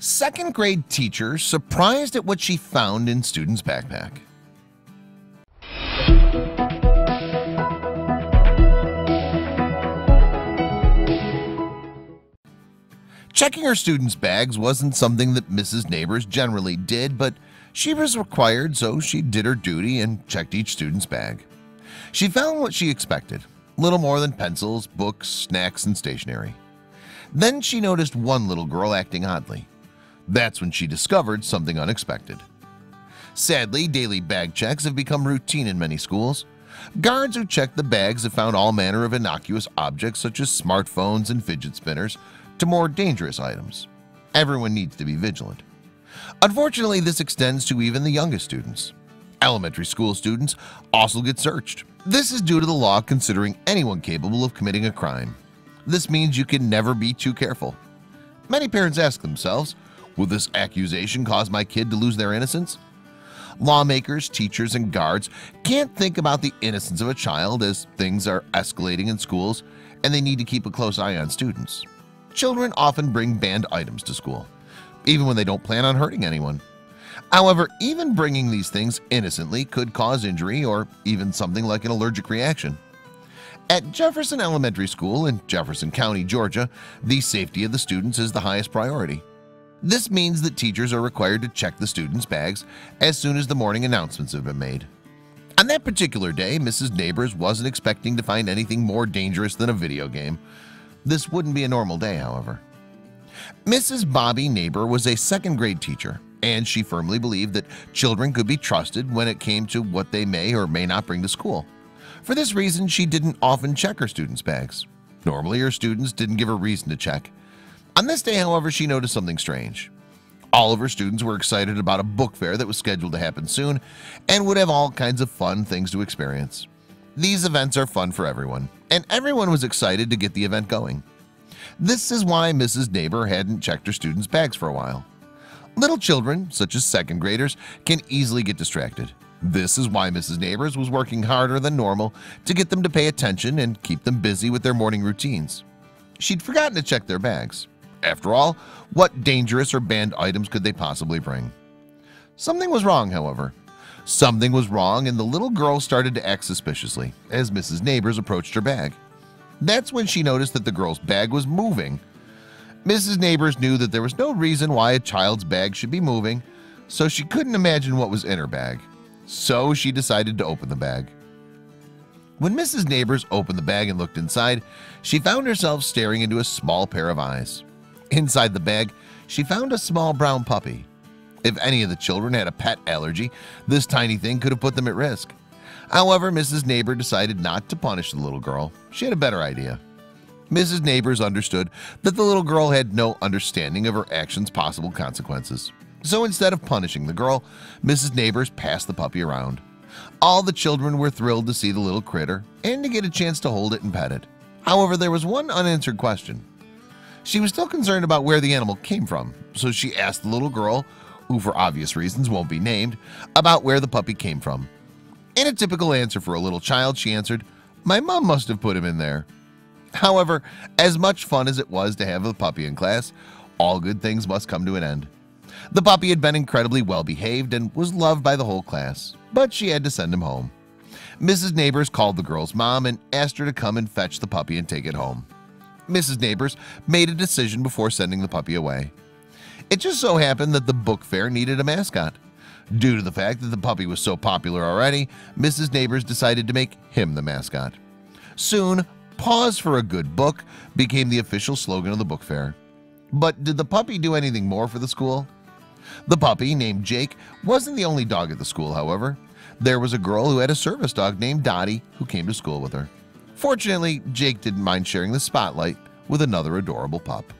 Second grade teacher surprised at what she found in student's backpack. Checking her students' bags wasn't something that Mrs. Nabors generally did, but she was required, so she did her duty and checked each student's bag. She found what she expected, little more than pencils, books, snacks, and stationery. Then she noticed one little girl acting oddly. That's when she discovered something unexpected. Sadly, daily bag checks have become routine in many schools. Guards who check the bags have found all manner of innocuous objects such as smartphones and fidget spinners to more dangerous items. Everyone needs to be vigilant. Unfortunately, this extends to even the youngest students. Elementary school students also get searched. This is due to the law considering anyone capable of committing a crime. This means you can never be too careful. Many parents ask themselves, will this accusation cause my kid to lose their innocence? Lawmakers, teachers, and guards can't think about the innocence of a child as things are escalating in schools and they need to keep a close eye on students. Children often bring banned items to school, even when they don't plan on hurting anyone. However, even bringing these things innocently could cause injury or even something like an allergic reaction. At Jefferson Elementary School in Jefferson County, Georgia, the safety of the students is the highest priority. This means that teachers are required to check the students' bags as soon as the morning announcements have been made. On that particular day, Mrs. Nabors wasn't expecting to find anything more dangerous than a video game. This wouldn't be a normal day, however. Mrs. Bobby Nabor was a second grade teacher, and she firmly believed that children could be trusted when it came to what they may or may not bring to school. For this reason, she didn't often check her students' bags. Normally, her students didn't give her reason to check. On this day, however, she noticed something strange. All of her students were excited about a book fair that was scheduled to happen soon and would have all kinds of fun things to experience. These events are fun for everyone, and everyone was excited to get the event going. This is why Mrs. Nabor hadn't checked her students' bags for a while. Little children, such as second graders, can easily get distracted. This is why Mrs. Nabors was working harder than normal to get them to pay attention and keep them busy with their morning routines. She'd forgotten to check their bags. After all, what dangerous or banned items could they possibly bring? Something was wrong, however. Something was wrong, and the little girl started to act suspiciously as Mrs. Nabors approached her bag. That's when she noticed that the girl's bag was moving. Mrs. Nabors knew that there was no reason why a child's bag should be moving, so she couldn't imagine what was in her bag. So she decided to open the bag. When Mrs. Nabors opened the bag and looked inside, she found herself staring into a small pair of eyes. Inside the bag, she found a small brown puppy. If any of the children had a pet allergy, this tiny thing could have put them at risk. However, Mrs. Nabor decided not to punish the little girl. She had a better idea. Mrs. Nabors understood that the little girl had no understanding of her actions' possible consequences. So instead of punishing the girl, Mrs. Nabors passed the puppy around. All the children were thrilled to see the little critter and to get a chance to hold it and pet it. However, there was one unanswered question. She was still concerned about where the animal came from, so she asked the little girl, who for obvious reasons won't be named, about where the puppy came from. In a typical answer for a little child, she answered, "My mom must have put him in there." However, as much fun as it was to have the puppy in class, all good things must come to an end. The puppy had been incredibly well behaved and was loved by the whole class, but she had to send him home. Mrs. Nabors called the girl's mom and asked her to come and fetch the puppy and take it home. Mrs. Nabors made a decision before sending the puppy away. It just so happened that the book fair needed a mascot. Due to the fact that the puppy was so popular already, Mrs. Nabors decided to make him the mascot. Soon, "Paws for a good book" became the official slogan of the book fair. But did the puppy do anything more for the school? The puppy, named Jake, wasn't the only dog at the school, however. There was a girl who had a service dog named Dottie who came to school with her. Fortunately, Jake didn't mind sharing the spotlight with another adorable pup.